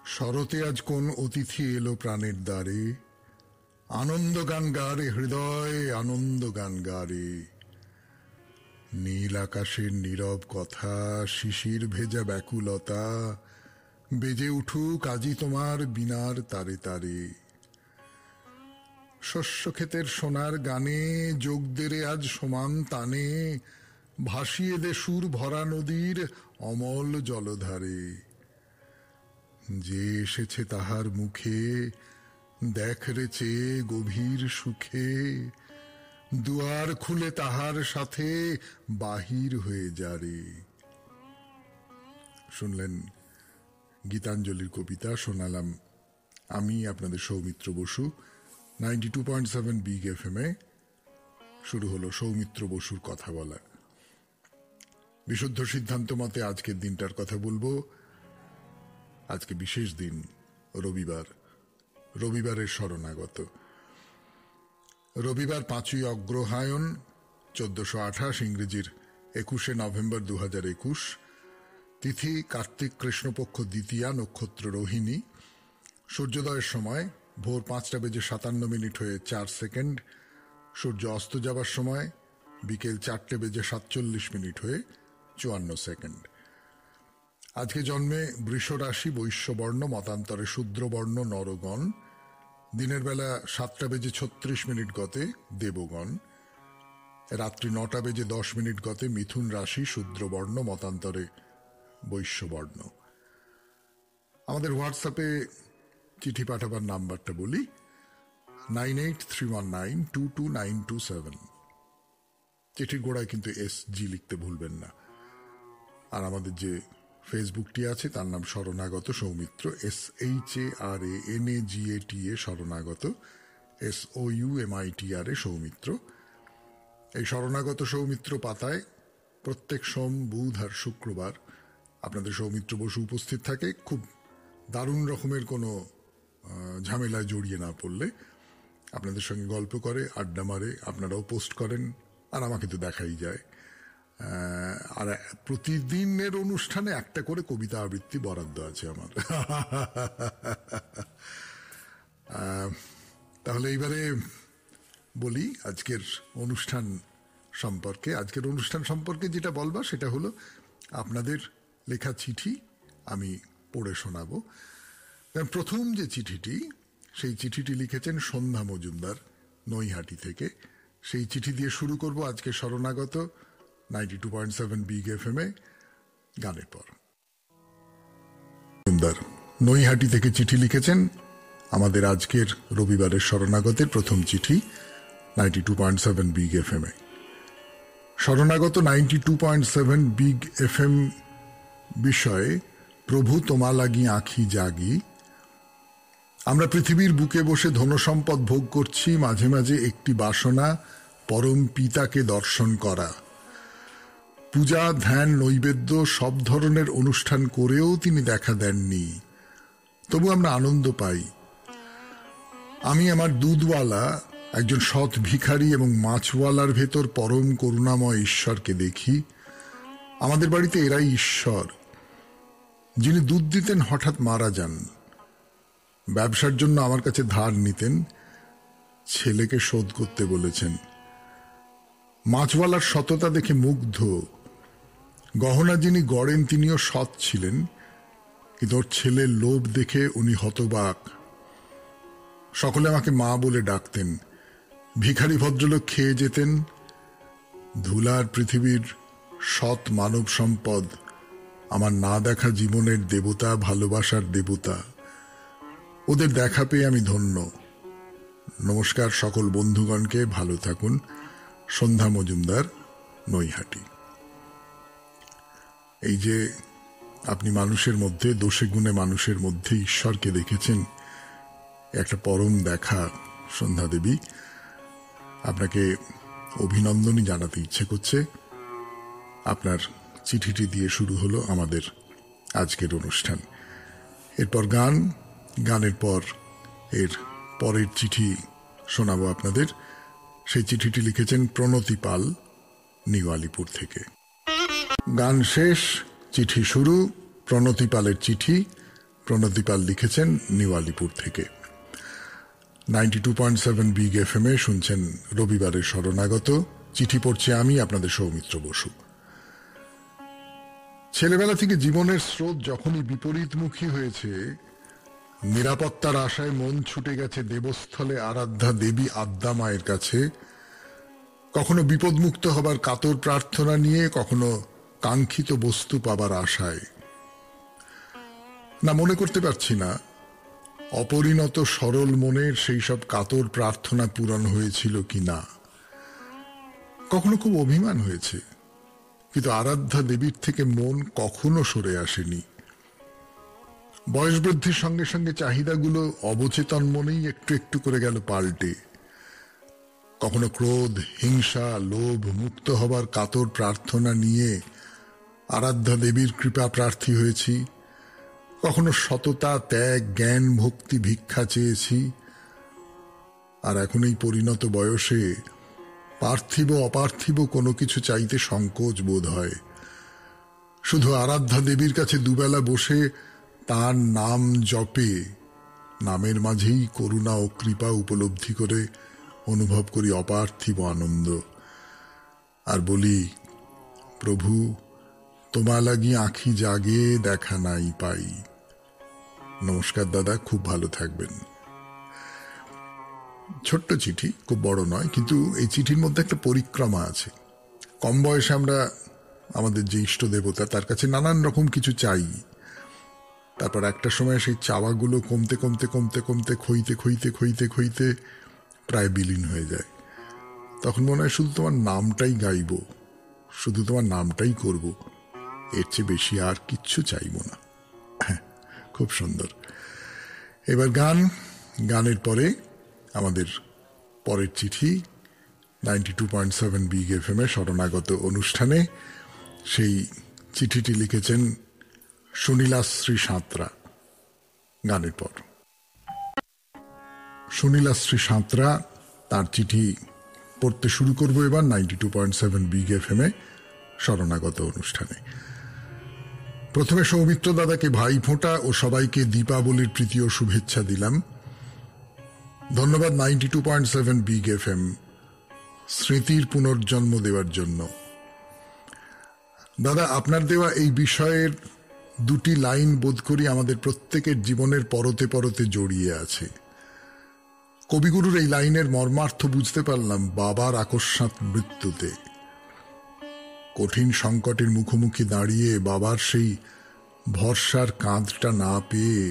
শরতে আজ কোন অতিথি এলো প্রাণের দ্বারে, আনন্দ গান গারে হৃদয় আনন্দ গান গারে। নীল আকাশের নীরব কথা, শিশির ভেজা ব্যাকুলতা, বেজে উঠুক আজি তোমার বিনার তারে তারে। শস্য ক্ষেতের সোনার গানে যোগ দেরে আজ সমান তানে, ভাসিয়ে দে সুর ভরা নদীর অমল জলধারে। যে এসেছে তাহার মুখে দেখ রে চেয়ে গভীর সুখে, দুয়ার খুলে তাহার সাথে বাহির হয়ে যারে। শুনলেন গীতাঞ্জলির কবিতা, শোনালাম আমি আপনাদের সৌমিত্র বসু। 92.7 বিগ এফএম এ শুরু হলো সৌমিত্র বসুর কথা বলা। বিশুদ্ধ সিদ্ধান্ত মতে আজকের দিনটার কথা বলবো। আজকে বিশেষ দিন, রবিবার, রবিবারের শরণাগত। রবিবার 5ই অগ্রহায়ণ 1428, ইংরেজির 21শে নভেম্বর 2021। তিথি কার্তিক কৃষ্ণপক্ষ দ্বিতীয়া, নক্ষত্র রোহিণী। সূর্যোদয়ের সময় ভোর 5:57 হয়ে 4 সেকেন্ড। সূর্য অস্ত যাবার সময় বিকেল 4:47 হয়ে 54 সেকেন্ড। আজকে জন্মে বৃষ রাশি, বৈশ্যবর্ণ, মতান্তরে শূদ্রবর্ণ নরগণ। দিনের বেলা 7:36 গতে দেবগণ। রাত্রি 9:10 গতে মিথুন রাশি, শূদ্রবর্ণ, মতান্তরে বৈশ্যবর্ণ। আমাদের হোয়াটসঅ্যাপে চিঠি পাঠাবার নাম্বারটা বলি, 9831922927। চিঠির গোড়ায় কিন্তু SG লিখতে ভুলবেন না। আর আমাদের যে ফেসবুকটি আছে তার নাম শরণাগত সৌমিত্র, SHARANAGATA শরণাগত, SOUMITRA সৌমিত্র। এই শরণাগত সৌমিত্র পাতায় প্রত্যেক সোম, বুধ আর শুক্রবার আপনাদের সৌমিত্র বসু উপস্থিত থাকে। খুব দারুণ রকমের কোনো ঝামেলায় জড়িয়ে না পড়লে আপনাদের সঙ্গে গল্প করে, আড্ডা মারে, আপনারাও পোস্ট করেন, আর আমাকে তো দেখাই যায়। আর প্রতিদিনের অনুষ্ঠানে একটা করে কবিতা আবৃত্তি বরাদ্দ আছে আমার। তাহলে এইবারে বলি আজকের অনুষ্ঠান সম্পর্কে। আজকের অনুষ্ঠান সম্পর্কে যেটা বলবা সেটা হলো আপনাদের লেখা চিঠি আমি পড়ে শোনাবো। প্রথম যে চিঠিটি, সেই চিঠিটি লিখেছেন সন্ধ্যা মজুমদার, নৈহাটি থেকে। সেই চিঠি দিয়ে শুরু করব আজকে শরণাগত 92.7 বিগ এফএম এ গানের পর। মজুমদার নৈহাটি থেকে চিঠি লিখেছেন আমাদের আজকের রবিবারের শরণাগতের প্রথম চিঠি 92.7 বিগ এফএম এ। শরণাগত 92.7 বিগ এফএম বিষয়ে প্রভু তোমা লাগি আঁখি জাগি। আমরা পৃথিবীর বুকে বসে ধনসম্পদ ভোগ করছি, মাঝে মাঝে একটি বাসনা পরম পিতাকে দর্শন করা। পূজা, ধ্যান, নৈবেদ্য সব ধরনের অনুষ্ঠান করেও তিনি দেখা দেননি, তবু আমরা আনন্দ পাই। আমি আমার দুধওয়ালা, একজন সৎ ভিখারি এবং মাছওয়ালার ভেতর পরম করুণাময় ঈশ্বরকে দেখি। আমাদের বাড়িতে এরাই ঈশ্বর। যিনি দুধ দিতেন হঠাৎ মারা যান। ব্যবসার জন্য আমার কাছে ধার নিতেন, ছেলেকে শোধ করতে বলেছেন। মাছওয়ালার সততা দেখে মুগ্ধ। গহনা যিনি গড়েন তিনিও সৎ ছিলেন, কিন্তু ওর ছেলের লোভ দেখে উনি হতবাক। সকলে আমাকে মা বলে ডাকতেন। ভিখারি ভদ্রলোক খেয়ে যেতেন। ধুলার পৃথিবীর সৎ মানব সম্পদ, আমার না দেখা জীবনের দেবতা, ভালোবাসার দেবতা। ওদের দেখা পেয়ে আমি ধন্য। নমস্কার সকল বন্ধুগণকে, ভালো থাকুন। সন্ধ্যা মজুমদার, নৈহাটি। এই যে আপনি মানুষের মধ্যে, দোষে গুণে মানুষের মধ্যে ঈশ্বরকে দেখেছেন, একটা পরম দেখা সন্ধ্যা দেবী। আপনাকে অভিনন্দনই জানাতে ইচ্ছে করছে। আপনার চিঠিটি দিয়ে শুরু হলো আমাদের আজকের অনুষ্ঠান। এরপর গান, গানের পর এর পরের চিঠি শোনাবো আপনাদের। সেই চিঠিটি লিখেছেন প্রণতি পাল, নিউ আলিপুর থেকে। গান শেষ, চিঠি শুরু। প্রণতি পালের চিঠি প্রণতিপাল লিখেছেন নিউ আলিপুর থেকে। 92.7 বিগ এফএম এ শুনছেন রবিবারের শরণাগত। চিঠি পড়ছি আমি, আপনাদের সৌমিত্র বসু। ছেলেবেলা থেকে জীবনের স্রোত যখনই বিপরীতমুখী হয়েছে, নিরাপত্তার আশায় মন ছুটে গেছে দেবস্থলে আরাধ্যা দেবী আদ্যা মায়ের কাছে। কখনো বিপদমুক্ত হবার কাতর প্রার্থনা নিয়ে, কখনো কাঙ্ক্ষিত বস্তু পাবার আশায়। না, মনে করতে পারছি না অপরিণত সরল মনের সেই সব কাতর প্রার্থনা পূরণ হয়েছিল কি না। কখনো খুব অভিমান হয়েছে, কিন্তু আরাধ্যা দেবীর থেকে মন কখনো সরে আসেনি। বয়স বৃদ্ধির সঙ্গে সঙ্গে চাহিদাগুলো অবচেতন মনেই একটু একটু করে গেল পাল্টে। কখনো ক্রোধ, হিংসা, লোভ মুক্ত হবার কাতর প্রার্থনা নিয়ে আরাধ্যা দেবীর কৃপা প্রার্থী হয়েছি। কখনো সততা, ত্যাগ, জ্ঞান, ভক্তি ভিক্ষা চেয়েছি। আর এখন এই পরিণত বয়সে পার্থিব অপার্থিব কোনো কিছু চাইতে সংকোচ বোধ হয়। শুধু আরাধ্যা দেবীর কাছে দুবেলা বসে তার নাম জপে, নামের মাঝেই করুণা ও কৃপা উপলব্ধি করে অনুভব করি অপার্থিব আনন্দ। আর বলি, প্রভু তোমা লাগি আঁখি জাগে, দেখা নাই পাই। নমস্কার দাদা, খুব ভালো থাকবেন। ছোট্ট চিঠি, খুব বড় নয়, কিন্তু এই চিঠির মধ্যে একটা পরিক্রমা আছে। কম বয়সে আমরা আমাদের যে ইষ্ট দেবতা, তার কাছে নানান রকম কিছু চাই। তারপর একটা সময় সেই চাওয়াগুলো কমতে কমতে কমতে কমতে ক্ষইতে ক্ষইতে ক্ষইতে ক্ষইতে প্রায় বিলীন হয়ে যায়। তখন মনে হয় শুধু তোমার নামটাই গাইব, শুধু তোমার নামটাই করব, এর চেয়ে বেশি আর কিচ্ছু চাইব না। খুব সুন্দর। এবার গানের পরে আমাদের পরের চিঠি 92.7 বিগ এফএম এ শরণাগত অনুষ্ঠানে। সেই চিঠিটি লিখেছেন সুনীলাশ্রী সাঁতরা। গানের পর সুনীলাশ্রী সাঁতরা, তার চিঠি পড়তে শুরু করবো এবার 92.7 বিগ এফএম এ শরণাগত অনুষ্ঠানে। প্রথমে সৌমিত্র দাদাকে ভাইফোঁটা ও সবাইকে দীপাবলির প্রীতি ও শুভেচ্ছা দিলাম। ধন্যবাদ 92.7 বিগ এফএম স্মৃতির পুনর্জন্ম দেওয়ার জন্য। দাদা, আপনার দেওয়া এই বিষয়ের দুটি লাইন বোধ করি আমাদের প্রত্যেকের জীবনের পরতে পরতে জড়িয়ে আছে। কবিগুরুর এই লাইনের মর্মার্থ বুঝতে পারলাম বাবার আকস্মাৎ মৃত্যুতে। কঠিন সংকটের মুখোমুখি দাঁড়িয়ে বাবার সেই ভরসার কাঁধটা না পেয়ে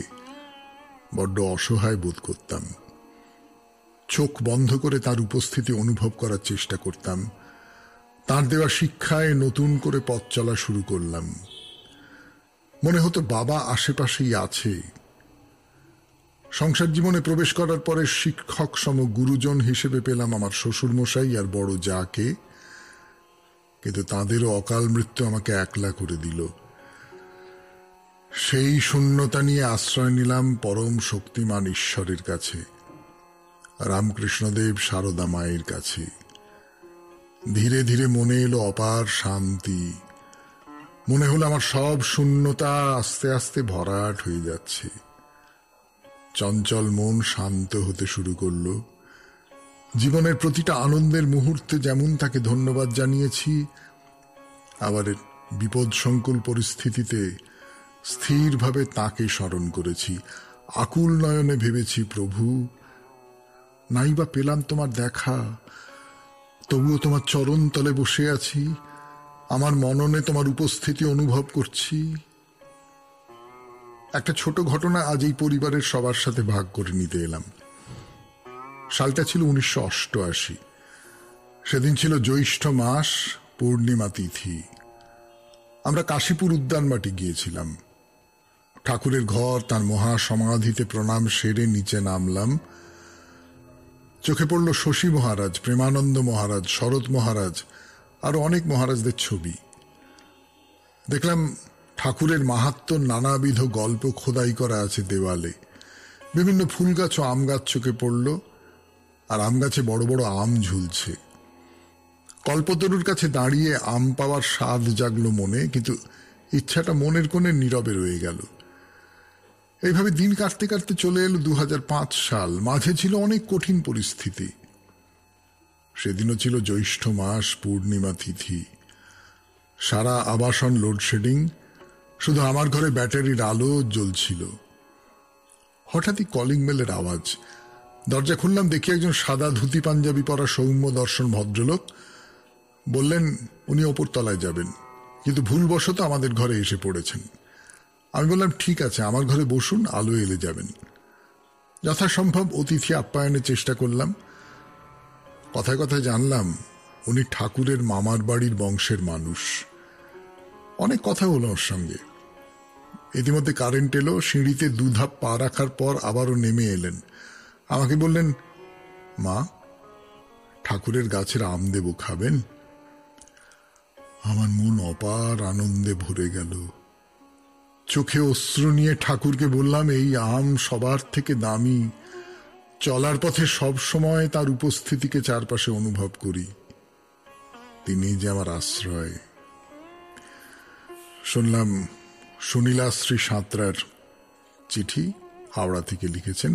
বড্ড অসহায় বোধ করতাম। চোখ বন্ধ করে তার উপস্থিতি অনুভব করার চেষ্টা করতাম। তার দেওয়া শিক্ষায় নতুন করে পথ চলা শুরু করলাম। মনে হতো বাবা আশেপাশেই আছে। সংসার জীবনে প্রবেশ করার পরে শিক্ষক সম গুরুজন হিসেবে পেলাম আমার শ্বশুরমশাই আর বড় যাকে, কিন্তু তাঁদেরও অকাল মৃত্যু আমাকে একলা করে দিল। সেই শূন্যতা নিয়ে আশ্রয় নিলাম পরম শক্তিমান ঈশ্বরের কাছে, রামকৃষ্ণদেব সারদা মায়ের কাছে। ধীরে ধীরে মনে এলো অপার শান্তি। মনে হলো আমার সব শূন্যতা আস্তে আস্তে ভরাট হয়ে যাচ্ছে। চঞ্চল মন শান্ত হতে শুরু করলো। জীবনের প্রতিটা আনন্দের মুহূর্তে যেমন তাকে ধন্যবাদ জানিয়েছি, আবার বিপদ সংকুল পরিস্থিতিতে স্থিরভাবে তাকে স্মরণ করেছি। আকুল নয়নে ভেবেছি, প্রভু নাই বা পেলাম তোমার দেখা, তবুও তোমার চরণ তলে বসে আছি, আমার মননে তোমার উপস্থিতি অনুভব করছি। একটা ছোট ঘটনা আজ এই পরিবারের সবার সাথে ভাগ করে নিতে এলাম। সালটা ছিল 1988। সেদিন ছিল জ্যৈষ্ঠ মাস, পূর্ণিমা তিথি। আমরা কাশীপুর উদ্যানবাটি গিয়েছিলাম। ঠাকুরের ঘর, তার মহা সমাধিতে প্রণাম সেরে নিচে নামলাম। চোখে পড়ল শশী মহারাজ, প্রেমানন্দ মহারাজ, শরৎ মহারাজ, আরো অনেক মহারাজদের ছবি। দেখলাম ঠাকুরের মাহাত্ম্যর নানাবিধ গল্প খোদাই করা আছে দেওয়ালে। বিভিন্ন ফুল গাছ ও আম গাছ চোখে পড়ল, আর আম গাছে বড় বড় আম ঝুলছে। কল্পতরুর কাছে দাঁড়িয়ে আম পাওয়ার স্বাদ জাগলো মনে, কিন্তু ইচ্ছাটা মনের কোণে নীরবে রয়ে গেল। এইভাবে দিন কাটতে কাটতে চলে এলো 2005 সাল। মাঝে ছিল অনেক কঠিন পরিস্থিতি। সেদিনও ছিল জ্যৈষ্ঠ মাস, পূর্ণিমা তিথি। সারা আবাসন লোডশেডিং, শুধু আমার ঘরে ব্যাটারির আলো জ্বলছিল। হঠাৎই কলিং বেলের আওয়াজ। দরজা খুললাম, দেখি একজন সাদা ধুতি পাঞ্জাবি পরা সৌম্য দর্শন ভদ্রলোক। বললেন উনি ওপর তলায় যাবেন, কিন্তু ভুলবশত আমাদের ঘরে এসে পড়েছেন। আমি বললাম ঠিক আছে, আমার ঘরে বসুন, আলো এলে যাবেন। যথাসম্ভব অতিথি আপ্যায়নের চেষ্টা করলাম। কথায় কথায় জানলাম উনি ঠাকুরের মামার বাড়ির বংশের মানুষ। অনেক কথা হলো ওর সঙ্গে। ইতিমধ্যে কারেন্ট এলো। সিঁড়িতে 2 ধাপ পা রাখার পর আবারও নেমে এলেন। আমাকে বললেন, মা, ঠাকুরের গাছের আম দেব, খাবেন? আমার মন অপার আনন্দে ভরে গেল। চোখে অশ্রু নিয়ে ঠাকুরকে বললাম, এই আম সবার থেকে দামি। চলার পথে সব সময় তার উপস্থিতিকে চারপাশে অনুভব করি। তিনি যে আমার আশ্রয়। শুনলাম সুনীলা শ্রী সাঁতরার চিঠি হাওড়া থেকে লিখেছেন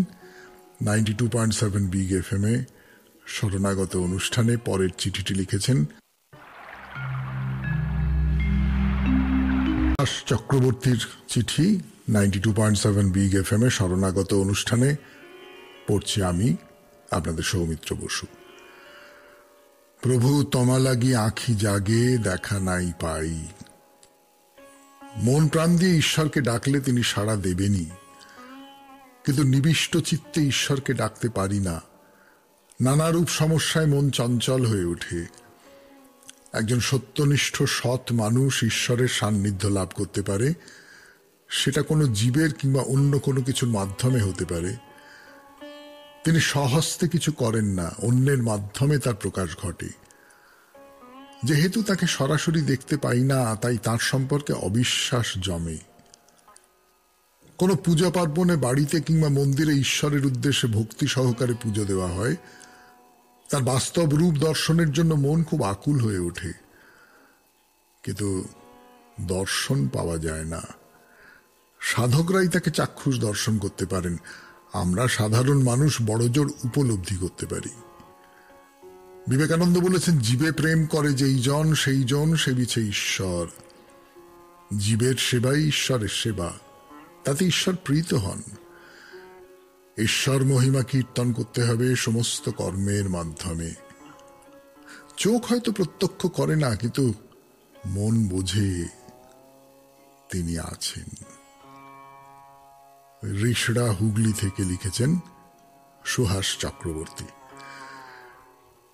92.7 বিগ FM এ শরণাগত অনুষ্ঠানে। পরের চিঠিটি লিখেছেন চক্রবর্তীর চিঠি 92.7 বিগ FM এ শরণাগত অনুষ্ঠানে। পড়ছি আমি, আপনাদের সৌমিত্র বসু। প্রভু তমা লাগি আঁখি জাগে, দেখা নাই পাই। মন প্রাণ দিয়ে ঈশ্বরকে ডাকলে তিনি সাড়া দেবেনই, কিন্তু নিবিষ্ট চিত্তে ঈশ্বরকে ডাকতে পারি না। নানারূপ সমস্যায় মন চঞ্চল হয়ে ওঠে। একজন সত্যনিষ্ঠ সৎ মানুষ ঈশ্বরের সান্নিধ্য লাভ করতে পারে। সেটা কোনো জীবের কিংবা অন্য কোনো কিছুর মাধ্যমে হতে পারে। তিনি স্বহস্তে কিছু করেন না, অন্যের মাধ্যমে তার প্রকাশ ঘটে। যেহেতু তাকে সরাসরি দেখতে পাই না, তাই তার সম্পর্কে অবিশ্বাস জমে। কোনো পূজা পার্বণে বাড়িতে কিংবা মন্দিরে ঈশ্বরের উদ্দেশ্যে ভক্তি সহকারে পুজো দেওয়া হয়। তার বাস্তব রূপ দর্শনের জন্য মন খুব আকুল হয়ে ওঠে, কিন্তু দর্শন পাওয়া যায় না। সাধকরাই তাকে চাক্ষুষ দর্শন করতে পারেন। আমরা সাধারণ মানুষ বড়জোর উপলব্ধি করতে পারি। বিবেকানন্দ বলেছেন, জীবে প্রেম করে যেই জন, সেই জন সেবিছে ঈশ্বর। জীবের সেবাই ঈশ্বরের সেবা, তাতে ঈশ্বর প্রীত হন। ঈশ্বর মহিমা কীর্তন করতে হবে সমস্ত কর্মের মাধ্যমে। চোখ হয়তো প্রত্যক্ষ করে না, কিন্তু মন বোঝে তিনি আছেন। রিষড়া হুগলি থেকে লিখেছেন সুহাস চক্রবর্তী।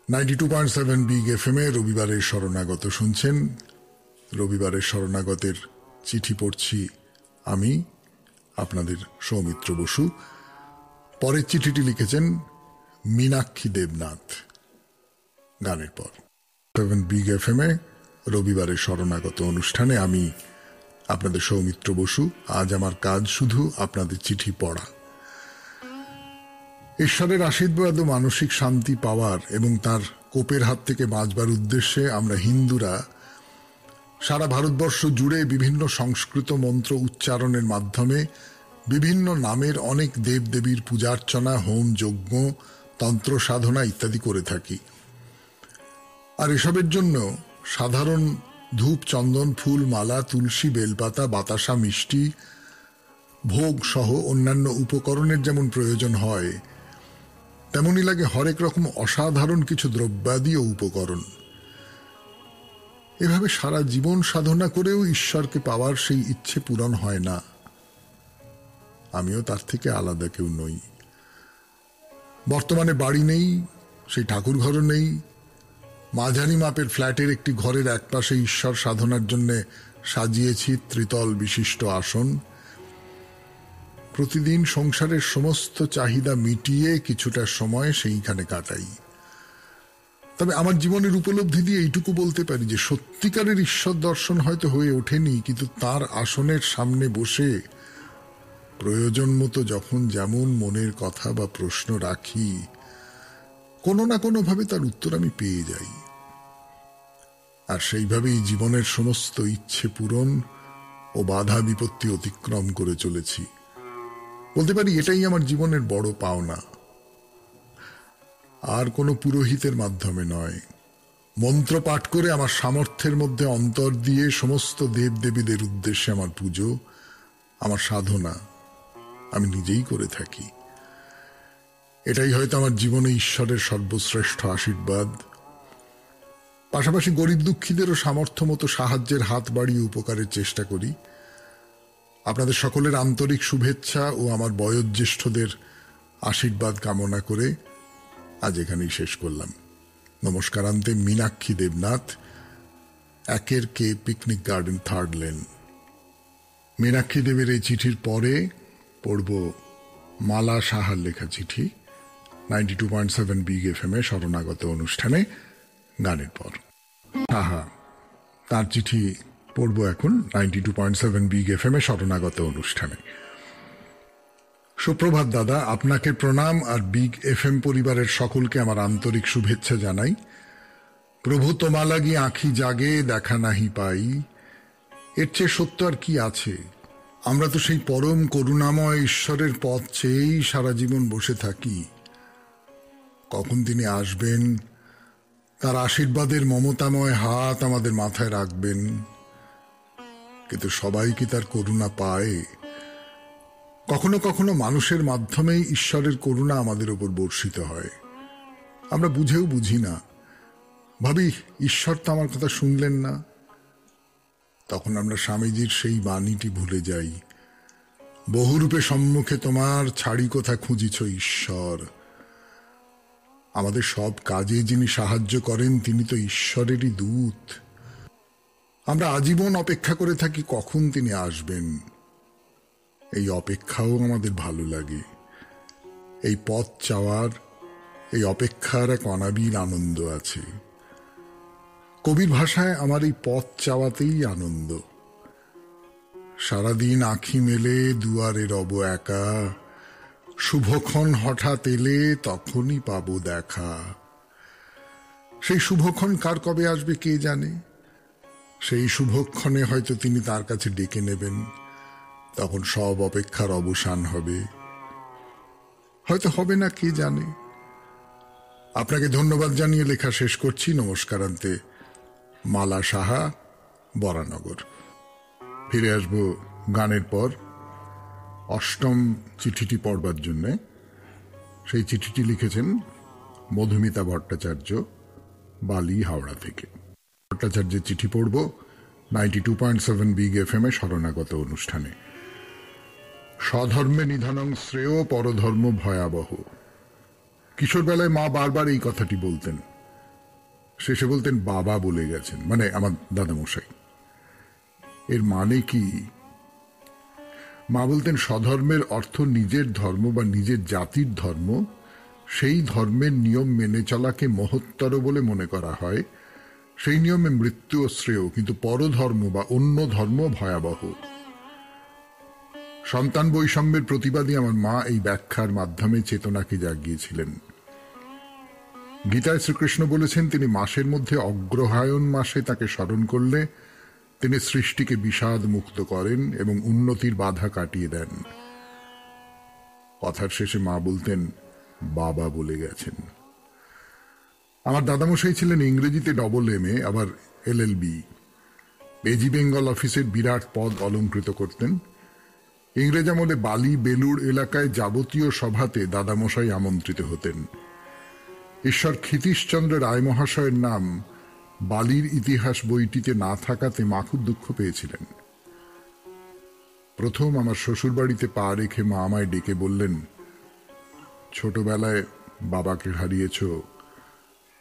92.7 বিগ FM এ রবিবারের শরণাগত শুনছেন। রবিবারের শরণাগতের চিঠি পড়ছি আমি, আপনাদের সৌমিত্র বসু। পরের চিঠিটি লিখেছেন মীনাক্ষী দেবনাথ। গানের পর 7 বিগ FM এ রবিবারের শরণাগত অনুষ্ঠানে আমি, আপনাদের সৌমিত্র বসু। আজ আমার কাজ শুধু আপনাদের চিঠি পড়া। ঈশ্বরের আশীর্বাদ ও মানসিক শান্তি পাওয়ার এবং তার কোপের হাত থেকে বাঁচবার উদ্দেশ্যে আমরা হিন্দুরা সারা ভারতবর্ষ জুড়ে বিভিন্ন সংস্কৃত মন্ত্র উচ্চারণের মাধ্যমে বিভিন্ন নামের অনেক দেবদেবীর পূজার্চনা, হোম যজ্ঞ, তন্ত্র সাধনা ইত্যাদি করে থাকি। আর এসবের জন্য সাধারণ ধূপ, চন্দন, ফুল, মালা, তুলসী, বেলপাতা, বাতাসা, মিষ্টি, ভোগ সহ অন্যান্য উপকরণের যেমন প্রয়োজন হয়, তেমনই লাগে হরেক রকম অসাধারণ কিছু দ্রব্যাদি ও উপকরণ। এভাবে সারা জীবন সাধনা করেও ঈশ্বরকে পাওয়ার সেই ইচ্ছে পূরণ হয় না। আমিও তার থেকে আলাদা কেউ নই। বর্তমানে বাড়ি নেই, সেই ঠাকুর ঘরও নেই। মাঝারি মাপের ফ্ল্যাটের একটি ঘরের একপাশে ঈশ্বর সাধনার জন্য সাজিয়েছি ত্রিতল বিশিষ্ট আসন। প্রতিদিন সংসারের সমস্ত চাহিদা মিটিয়ে কিছুটা সময় সেইখানে কাটাই। তবে আমার জীবনের উপলব্ধি দিয়ে এইটুকু বলতে পারি যে সত্যিকারের ঈশ্বর দর্শন হয়তো হয়ে ওঠেনি, কিন্তু তার আসনের সামনে বসে প্রয়োজন মতো যখন যেমন মনের কথা বা প্রশ্ন রাখি, কোনো না কোনোভাবে তার উত্তর আমি পেয়ে যাই। আর সেইভাবেই জীবনের সমস্ত ইচ্ছে পূরণ ও বাধা বিপত্তি অতিক্রম করে চলেছি। বলতে পারি এটাই আমার জীবনের বড় পাওনা। আর কোনো পুরোহিতের মাধ্যমে নয়, মন্ত্র পাঠ করে আমার সামর্থ্যের মধ্যে অন্তর দিয়ে সমস্ত দেবদেবীদের উদ্দেশ্যে আমার পুজো, আমার সাধনা আমি নিজেই করে থাকি। এটাই হয়তো আমার জীবনে ঈশ্বরের সর্বশ্রেষ্ঠ আশীর্বাদ। পাশাপাশি গরিব দুঃখীদেরও সামর্থ্য মতো সাহায্যের হাত বাড়িয়ে উপকারের চেষ্টা করি। আপনাদের সকলের আন্তরিক শুভেচ্ছা ও আমার বয়োজ্যেষ্ঠদের আশীর্বাদ কামনা করে আজ এখানেই শেষ করলাম। নমস্কারান্তে, Meenakshi Debnath, 1 K picnic garden, 3rd lane. Meenakshi দেবের এই চিঠির পরে পড়ব মালা সাহার লেখা চিঠি, 92.7 বিগ FM এ শরণাগত অনুষ্ঠানে গানের পর। সাহা তার চিঠি পড়ব এখন 92.7 বিগ FM এ শরণাগত অনুষ্ঠানে। সুপ্রভাত দাদা, আপনাকে প্রণাম আর বিগ FM পরিবারের সকলকে আমার আন্তরিক শুভেচ্ছা জানাই। প্রভু তোমা লাগি আঁখি জাগে, দেখা নাহি পাই। এর চেয়ে সত্য আর কি আছে? আমরা তো সেই পরম করুণাময় ঈশ্বরের পথ চেয়েই সারা জীবন বসে থাকি। কখন তিনি আসবেন, তার আশীর্বাদের মমতাময় হাত আমাদের মাথায় রাখবেন। কিন্তু সবাই কি তার করুণা পায়? কখনো কখনো মানুষের মাধ্যমেই ঈশ্বরের করুণা আমাদের উপর বর্ষিত হয়, আমরা বুঝেও বুঝি না। ভাবি, ঈশ্বর তো আমার কথা শুনলেন না। তখন আমরা স্বামীজির সেই বাণীটি ভুলে যাই, বহুরূপে সম্মুখে তোমার, ছাড়ি কোথা খুঁজিছ ঈশ্বর। আমাদের সব কাজে যিনি সাহায্য করেন তিনি তো ঈশ্বরেরই দূত। আমরা আজীবন অপেক্ষা করে থাকি কখন তিনি আসবেন। এই অপেক্ষাও আমাদের ভালো লাগে। এই পথ চাওয়ার, এই অপেক্ষার এক অনাবিল আনন্দ আছে। কবির ভাষায় আমার এই পথ চাওয়াতেই আনন্দ। সারাদিন আঁখি মেলে দুয়ারে রব একা, শুভক্ষণ হঠাৎ এলে তখনই পাবো দেখা। সেই শুভক্ষণ কার কবে আসবে কে জানে। সেই শুভক্ষণে হয়তো তিনি তার কাছে ডেকে নেবেন, তখন সব অপেক্ষার অবসান হবে। হয়তো হবে না, কে জানে। আপনাকে ধন্যবাদ জানিয়ে লেখা শেষ করছি। নমস্কারান্তে, মালা সাহা, বরানগর। ফিরে আসব গানের পর 8ম চিঠিটি পড়বার জন্যে। সেই চিঠিটি লিখেছেন মধুমিতা ভট্টাচার্য, বালি, হাওড়া থেকে। ভট্টাচার্যের চিঠি পড়ব 92.7 বিগ FM এ শরণাগত অনুষ্ঠানে। স্বধর্মে নিধনং শ্রেয়, পরধর্ম ভয়াবহ। কিশোরবেলায় মা বারবার এই কথাটি বলতেন। শেষে বলতেন বাবা বলে গেছেন, মানে আমার দাদামশাই। এর মানে কি? মা বলতেন স্বধর্মের অর্থ নিজের ধর্ম বা নিজের জাতির ধর্ম, সেই ধর্মের নিয়ম মেনে চলাকে মহত্তর বলে মনে করা হয়। সেই নিয়মে মৃত্যু ও শ্রেয়, কিন্তু পরধর্ম বা অন্য ধর্ম ভয়াবহ। সন্তান বৈষম্যের প্রতিবাদী আমার মা এই ব্যাখ্যার মাধ্যমে চেতনাকে জাগিয়েছিলেন। গীতায় শ্রীকৃষ্ণ বলেছেন, তিনি মাসের মধ্যে অগ্রহায়ণ মাসে তাকে স্মরণ করলে তিনি সৃষ্টিকে বিষাদ মুক্ত করেন এবং উন্নতির বাধা কাটিয়ে দেন। কথার শেষে মা বলতেন বাবা বলে গেছেন। আমার দাদামশাই ছিলেন ইংরেজিতে MA, আবার LLB। এজি বেঙ্গল অফিসের বিরাট পদ অলঙ্কৃত করতেন। ইংরেজ আমলে বালি, বেলুড় এলাকায় যাবতীয় সভাতে দাদামশাই আমন্ত্রিত হতেন। ঈশ্বর ক্ষিতীশচন্দ্র রায় মহাশয়ের নাম বালির ইতিহাস বইটিতে না থাকাতে মা খুব দুঃখ পেয়েছিলেন। প্রথম আমার শ্বশুর বাড়িতে পা রেখে মা আমায় ডেকে বললেন, ছোটবেলায় বাবাকে হারিয়েছ,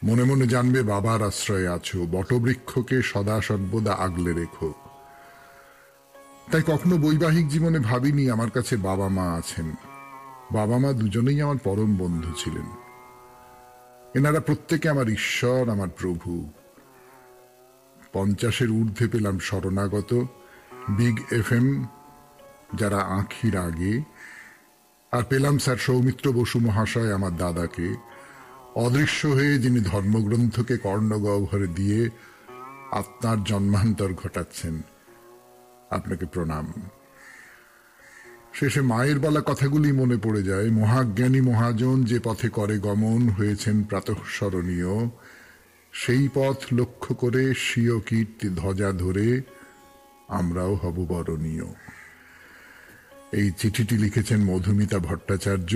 মনে মনে জানবে বাবার আশ্রয়ে আছো, বটবৃক্ষকে সদা সর্বদা আগলে রেখো। তাই কখনো বৈবাহিক জীবনে ভাবিনি আমার কাছে বাবা মা আছেন। বাবা মা দুজনেই আমার পরম বন্ধু ছিলেন। এনারা প্রত্যেকে আমার ঈশ্বর, আমার প্রভু। 50-এর ঊর্ধ্বে পেলাম শরণাগত, বিগ FM যারা আঁখির আগে, আর পেলাম স্যার সৌমিত্র বসু মহাশয়, আমার দাদাকে, অদৃশ্য হয়ে যিনি ধর্মগ্রন্থকে কর্ণগহ্বরে দিয়ে আত্মার জন্মান্তর ঘটাচ্ছেন। আপনাকে প্রণাম। শেষে মায়ের বলা কথাগুলি মনে পড়ে যায়। মহাজ্ঞানী মহাজন যে পথে করে গমন হয়েছেন প্রাতঃস্মরণীয়, সেই পথ লক্ষ্য করে স্বীয় কীর্তি ধ্বজা ধরে আমরাও হব বরণীয়। এই চিঠিটি লিখেছেন মধুমিতা ভট্টাচার্য,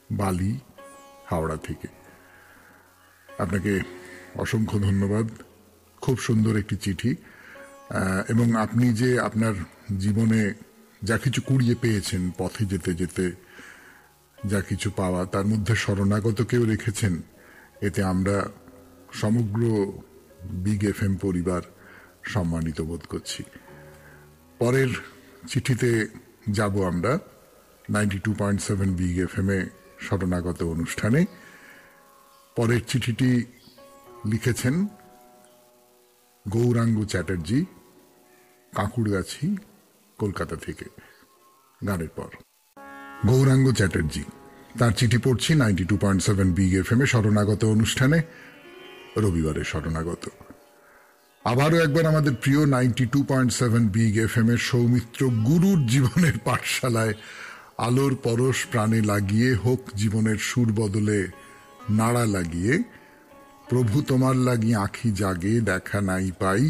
বালি, হাওড়া থেকে। আপনাকে অসংখ্য ধন্যবাদ। খুব সুন্দর একটি চিঠি, এবং আপনি যে আপনার জীবনে যা কিছু কুড়িয়ে পেয়েছেন, পথে যেতে যেতে যা কিছু পাওয়া, তার মধ্যে শরণাগতকেও রেখেছেন। এতে আমরা সমগ্র বিগ এফএম পরিবার সম্মানিত বোধ করছি। পরের চিঠিতে যাব আমরা 92.7 বিগ এফএম এ শরণাগত অনুষ্ঠানে। পরের চিঠিটি লিখেছেন গৌরাঙ্গ চ্যাটার্জি, কাঁকুড়গাছি, কলকাতা থেকে। গানের পর গৌরাঙ্গ চ্যাটার্জি, তার চিঠি পড়ছি 92.7 বিগ এফএম এ শরণাগত অনুষ্ঠানে, রবিবারের শরণাগত। আবারও একবার আমাদের প্রিয় 92.7 বিগ এফএম এর সৌমিত্র গুরুর জীবনের পাঠশালায় আলোর পরশ প্রাণে লাগিয়ে হোক জীবনের সুর বদলে নাড়া লাগিয়ে, প্রভু তোমার লাগি আঁখি জাগে দেখা নাই পাই।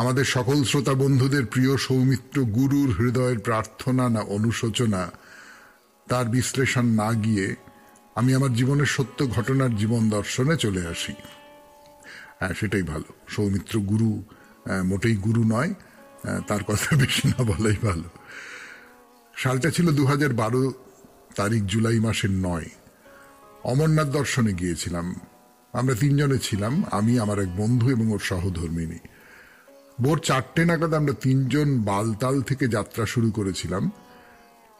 আমাদের সকল শ্রোতা বন্ধুদের প্রিয় সৌমিত্র গুরুর হৃদয়ের প্রার্থনা না অনুশোচনা, তার বিশ্লেষণ না গিয়ে আমি আমার জীবনের সত্য ঘটনার জীবন দর্শনে চলে আসি। হ্যাঁ, সেটাই ভালো। সৌমিত্র গুরু মোটেই গুরু নয়, তার কথা বেশি না বলাই ভালো। সালটা ছিল 2012 তারিখ, জুলাই মাসের 9। অমরনাথ দর্শনে গিয়েছিলাম। আমরা 3 জনে ছিলাম, আমি, আমার এক বন্ধু এবং ওর সহধর্মিনী। ভোর 4টে নাগাদ আমরা 3 জন বালতাল থেকে যাত্রা শুরু করেছিলাম।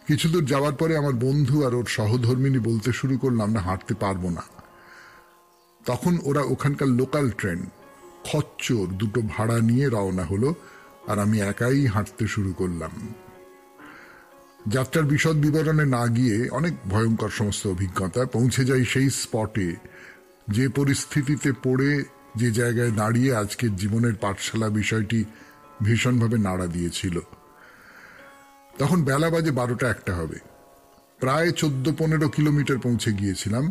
কিছু দূর যাওয়ার পরে আমার বন্ধু আর ওর সহধর্মিনী বলতে শুরু করলাম, আমরা হাঁটতে পারবো না। তখন ওরা ওখানকার লোকাল ট্রেন খচ্চর 2টো ভাড়া নিয়ে রওনা হলো, আর আমি একাই হাঁটতে শুরু করলাম। যাত্রার বিশদ বিবরণে না গিয়ে, অনেক ভয়ঙ্কর সমস্ত অভিজ্ঞতা, পৌঁছে যাই সেই স্পটে যে পরিস্থিতিতে পড়ে, যে জায়গায় দাঁড়িয়ে আজকের জীবনের পাঠশালা বিষয়টি ভীষণভাবে নাড়া দিয়েছিল। তখন বেলা বাজে 12টা 1টা হবে। প্রায় 14-15 কিলোমিটার পৌঁছে গিয়েছিলাম,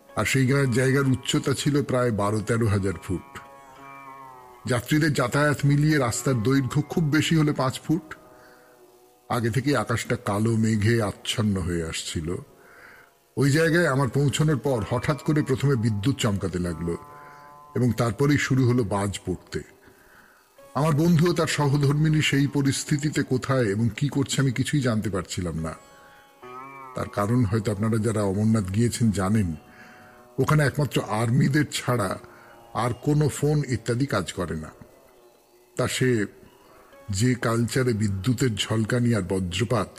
আর সেই জায়গার উচ্চতা ছিল প্রায় 12-13 হাজার ফুট। যাত্রীদের যাতায়াত মিলিয়ে রাস্তার দৈর্ঘ্য খুব বেশি হলে 5 ফুট। আগে থেকে আকাশটা কালো মেঘে আচ্ছন্ন হয়ে আসছিল। ওই জায়গায় আমার পৌঁছানোর পর হঠাৎ করে প্রথমে বিদ্যুৎ চমকাতে লাগলো, এবং তারপরেই শুরু হলো বাজ পড়তে। আমার বন্ধু ও তার সহধর্মিনী সেই পরিস্থিতিতে কোথায় এবং কি করছে আমি কিছুই জানতে পারছিলাম না। তার কারণ হয়তো আপনারা যারা অমরনাথ গিয়েছেন জানেন, ওখানে একমাত্র আর্মিদের ছাড়া আর কোনো ফোন ইত্যাদি কাজ করে না। তা সে যে কালচারে বিদ্যুতের ঝলকানি আর বজ্রপাত,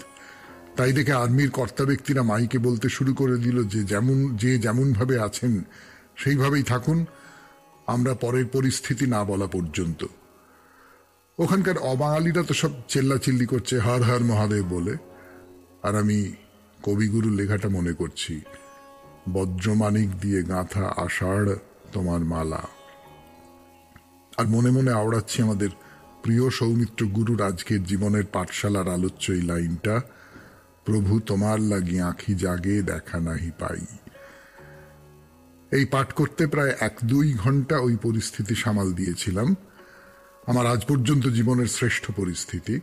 তাই দেখে আর্মির কর্তা ব্যক্তিরা মাইকে বলতে শুরু করে দিল যে যেমন ভাবে আছেন সেইভাবেই থাকুন, আমরা পরের পরিস্থিতি না বলা পর্যন্ত। ওখানকার অবাঙালিরা তো সব চেল্লাচিল্লি করছে হর হর মহাদেব বলে, আর আমি কবিগুরুর লেখাটা মনে করছি, বজ্রমানিক দিয়ে গাঁথা আষাঢ় তোমার মালা। আর মনে মনে আওড়াচ্ছি আমাদের প্রিয় সৌমিত্র গুরুর আজকের জীবনের পাঠশালার আলোচ্য এই লাইনটা, প্রভু তোমার লাগি আঁখি জাগে দেখা নাহি পাই। এই পাঠ করতে প্রায় 1-2 ঘন্টা ওই পরিস্থিতি সামাল দিয়েছিলাম, আমার আজ পর্যন্ত জীবনের শ্রেষ্ঠ পরিস্থিতি।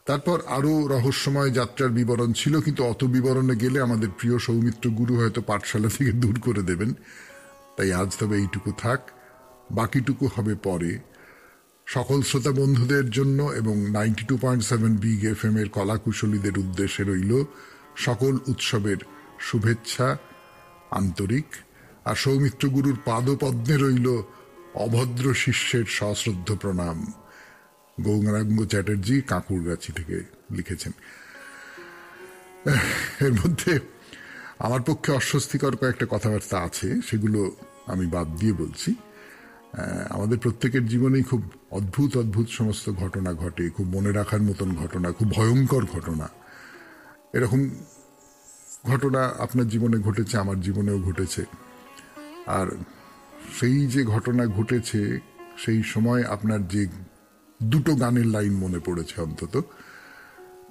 তারপর আরো রহস্যময় যাত্রার বিবরণ ছিল, কিন্তু অত বিবরণে গেলে আমাদের প্রিয় সৌমিত্র গুরু হয়তো পাঠশালা থেকে দূর করে দেবেন। তাই আজ তবে এইটুকু থাক, বাকিটুকু হবে পরে। সকল শ্রোতা বন্ধুদের জন্য এবং 92.7 বিগ এফএম এর কলাকুশলীদের উদ্দেশ্যে রইল সকল উৎসবের শুভেচ্ছা আন্তরিক, আর সৌমিত্র গুরুর পাদপদ্মে রইল অভদ্র শিষ্যের সশ্রদ্ধ প্রণাম। গৌরাঙ্গ চ্যাটার্জি, কাঁকুড়গাছি থেকে লিখেছেন। এর মধ্যে আমার পক্ষে অস্বস্তিকর কয়েকটা কথাবার্তা আছে, সেগুলো আমি বাদ দিয়ে বলছি। আমাদের প্রত্যেকের জীবনেই খুব অদ্ভুত অদ্ভুত সমস্ত ঘটনা ঘটে, খুব মনে রাখার মতন ঘটনা, খুব ভয়ঙ্কর ঘটনা। এরকম ঘটনা আপনার জীবনে ঘটেছে, আমার জীবনেও ঘটেছে। আর সেই যে ঘটনা ঘটেছে সেই সময় আপনার যে 2টো গানের লাইন মনে পড়েছে অন্তত,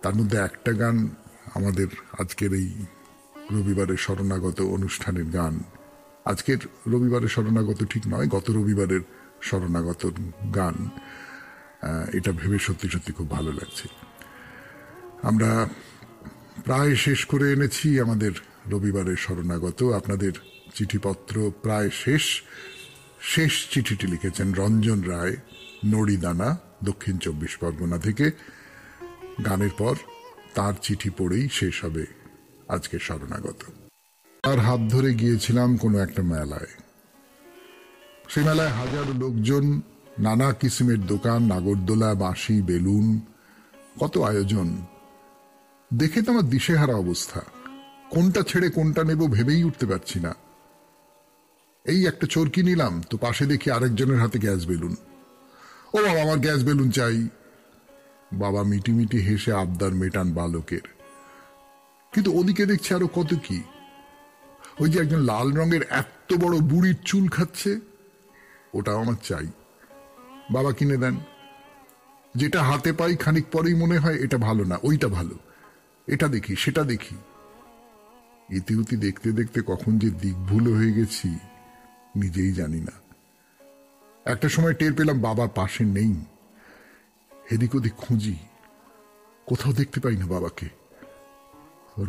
তার মধ্যে একটা গান আমাদের আজকের এই রবিবারের শরণাগত অনুষ্ঠানের গান। আজকের রবিবারের শরণাগত ঠিক নয়, গত রবিবারের শরণাগত গান। এটা ভেবে সত্যি সত্যি খুব ভালো লাগছে। আমরা প্রায় শেষ করে এনেছি আমাদের রবিবারের শরণাগত। আপনাদের চিঠিপত্র প্রায় শেষ। শেষ চিঠিটি লিখেছেন রঞ্জন রায়, নড়িদানা, দক্ষিণ 24 পরগনা থেকে। গানের পর তার চিঠি পড়েই শেষ হবে আজকের শরণাগত। তার হাত ধরে গিয়েছিলাম কোনো একটা মেলায়। সেই মেলায় হাজারো লোকজন, নানা কিসিমের দোকান, নাগরদোলা, বাঁশি, বেলুন, কত আয়োজন। দেখে তো আমার দিশেহারা অবস্থা। কোনটা ছেড়ে কোনটা নেব ভেবেই উঠতে পারছি না। এই একটা চরকি নিলাম তো পাশে দেখি আরেকজনের হাতে গ্যাস বেলুন। ও বাবা, আমার গ্যাস বেলুন চাই। বাবা মিটিমিটি হেসে আবদার মেটান বালকের। কিন্তু ওদিকে দেখছি আরো কত কি। ওই যে একজন লাল রঙের এত বড় বুড়ির চুল খাচ্ছে, ওটাও আমার চাই। বাবা কিনে দেন। যেটা হাতে পাই খানিক পরেই মনে হয় এটা ভালো না, ওইটা ভালো। এটা দেখি, সেটা দেখি। ইতিউতি দেখতে দেখতে কখন যে দিক ভুল হয়ে গেছি নিজেই জানি না। একটা সময় টের পেলাম বাবা পাশে নেই। এদিক ওদিক খুঁজি, কোথাও দেখতে পাই না বাবাকে।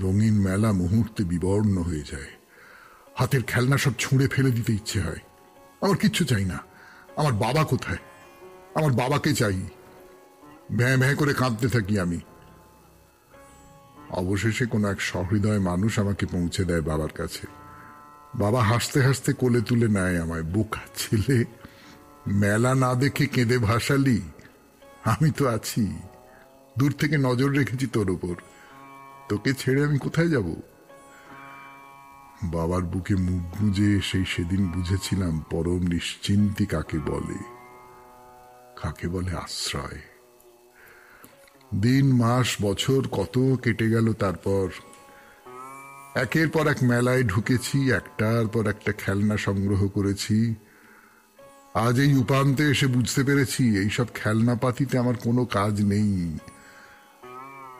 রঙিন মেলা মুহূর্তে বিবর্ণ হয়ে যায়। হাতের খেলনা সব ছুঁড়ে ফেলে দিতে ইচ্ছে হয়। আমার কিচ্ছু চাই না। আমার বাবা কোথায়? আমার বাবাকে চাই। ভ্যাঁ ভ্যাঁ করে কাঁদতে থাকি আমি। অবশেষে কোনো এক সহৃদয় মানুষ আমাকে পৌঁছে দেয় বাবার কাছে। বাবা হাসতে হাসতে কোলে তুলে নেয় আমায়। বোকা ছেলে, মেলা না দেখে কেঁদে ভাসালি? আমি তো আছি, দূর থেকে নজর রেখেছি তোর ওপর। তোকে ছেড়ে আমি কোথায় যাব? বাবার বুকে মুখ গুঁজে সেদিন বুঝেছিলাম পরম নিশ্চিন্তি কাকে বলে, কাকে বলে আশ্রয়। দিন, মাস, বছর কত কেটে গেল। তারপর একের পর এক মেলায় ঢুকেছি, একটার পর একটা খেলনা সংগ্রহ করেছি। আজ এই উপান্তে এসে বুঝতে পেরেছি এইসব খেলনাপাতিতে আমার কোনো কাজ নেই।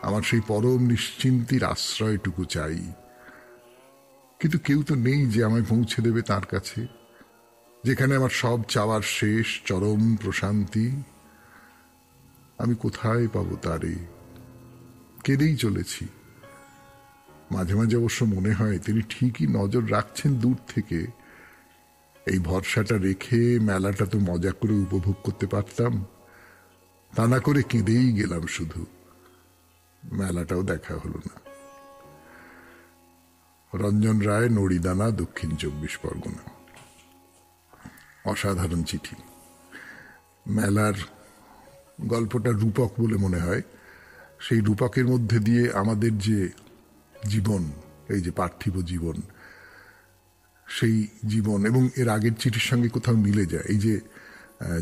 আমার সেই পরম নিশ্চিন্তির আশ্রয়টুকু চাই। কিন্তু কেউ তো নেই যে আমায় পৌঁছে দেবে তার কাছে, যেখানে আমার সব চাওয়ার শেষ, চরম প্রশান্তি। আমি কোথায় পাবো তারে? কেঁদেই চলেছি। মাঝে মাঝে অবশ্য মনে হয় তিনি ঠিকই নজর রাখছেন দূর থেকে। এই ভরসাটা রেখে মেলাটা তো মজা করে উপভোগ করতে পারতাম। তা না করে কেঁদেই গেলাম শুধু। মেলাটাও দেখা হলো না। রঞ্জন রায়, নড়িদানা, দক্ষিণ 24 পরগনা। অসাধারণ চিঠি। মেলার গল্পটা রূপক বলে মনে হয়। সেই রূপকের মধ্যে দিয়ে আমাদের যে জীবন, এই যে পার্থিব জীবন, সেই জীবন এবং এর আগের চিঠির সঙ্গে কোথাও মিলে যায়। এই যে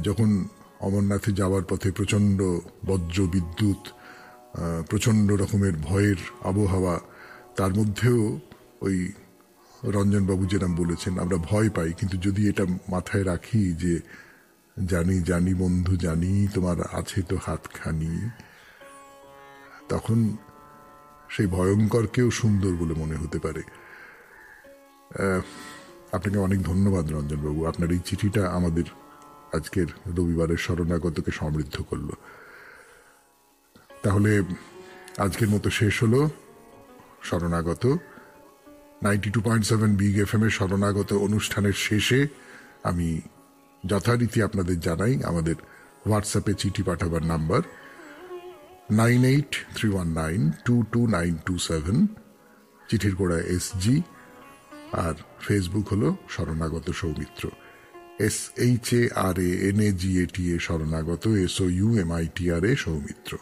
যখন অমরনাথে যাওয়ার পথে প্রচণ্ড বজ্র বিদ্যুৎ, প্রচণ্ড রকমের ভয়ের আবহাওয়া, তার মধ্যেও ওই রঞ্জনবাবু যেরকম বলেছেন আমরা ভয় পাই, কিন্তু যদি এটা মাথায় রাখি যে জানি জানি বন্ধু জানি তোমার আছে তো হাতখানি, তখন সেই ভয়ঙ্করকেও সুন্দর বলে মনে হতে পারে। আপনাকে অনেক ধন্যবাদ রঞ্জনবাবু। আপনার এই চিঠিটা আমাদের আজকের রবিবারের শরণাগতকে সমৃদ্ধ করলো। তাহলে আজকের মতো শেষ হলো শরণাগত। 92.7 বিগ FM এর শরণাগত অনুষ্ঠানের শেষে আমি যথারীতি আপনাদের জানাই আমাদের হোয়াটসঅ্যাপে চিঠি পাঠাবার নাম্বার 9831922927, চিঠির গোড়ায় SG, আর ফেসবুক হলো শরণাগত সৌমিত্র, SHARANAGATA শরণাগত, SOUMITRA সৌমিত্র।